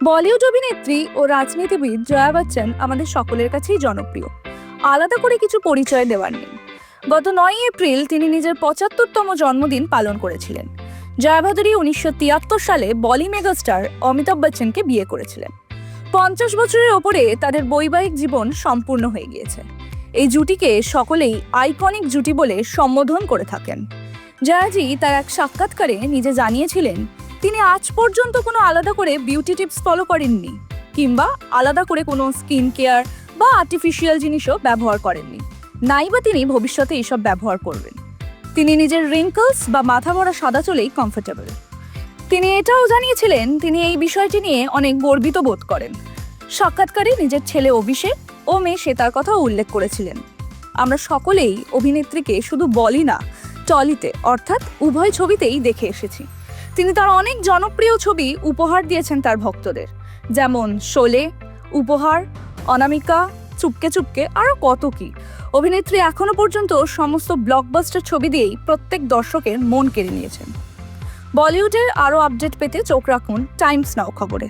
বলিউড অভিনেত্রী ও রাজনীতিবিদ জয়া বচ্চন আমাদের সকলের কাছেই জনপ্রিয়। আলাদা করে কিছু পরিচয় দেওয়ার নেই। গত 9 এপ্রিল তিনি নিজের 75তম জন্মদিন পালন করেছিলেন। জয়া ভাদুরী 1973 সালে বলি মেগাস্টার অমিতাভ বচ্চনকে বিয়ে করেছিলেন। 50 বছরের ওপরে তাদের বৈবাহিক জীবন সম্পূর্ণ হয়ে গিয়েছে। এই জুটিকে সকলেই আইকনিক জুটি বলে সম্বোধন করে থাকেন। জয়াজি তার এক সাক্ষাৎকারে নিজে জানিয়েছিলেন, তিনি আজ পর্যন্ত কোনো আলাদা করে বিউটি টিপস ফলো করেননি, কিংবা আলাদা করে কোনো স্কিন কেয়ার বা আর্টিফিশিয়াল জিনিসও ব্যবহার করেননি, নাই বা তিনি ভবিষ্যতে এইসব ব্যবহার করবেন। তিনি নিজের রিঙ্কলস বা মাথা ভরা সাদা চুলেই কমফোর্টেবল। তিনি এটাও জানিয়েছিলেন তিনি এই বিষয়টি নিয়ে অনেক গর্বিত বোধ করেন। সাক্ষাৎকারে নিজের ছেলে অভিষেক ও মেয়ে শ্বেতার কথাও উল্লেখ করেছিলেন। আমরা সকলেই অভিনেত্রীকে শুধু বলি না, টলিতে অর্থাৎ উভয় ছবিতেই দেখে এসেছি। তিনি তার অনেক জনপ্রিয় ছবি উপহার দিয়েছেন তার ভক্তদের, যেমন শোলে, উপহার, অনামিকা, চুপকে চুপকে, আরও কত কি। অভিনেত্রী এখনো পর্যন্ত সমস্ত ব্লকবাস্টার ছবি দিয়েই প্রত্যেক দর্শকের মন কেড়ে নিয়েছেন। বলিউডের আরও আপডেট পেতে চোখ রাখুন টাইমস নাও খবরে।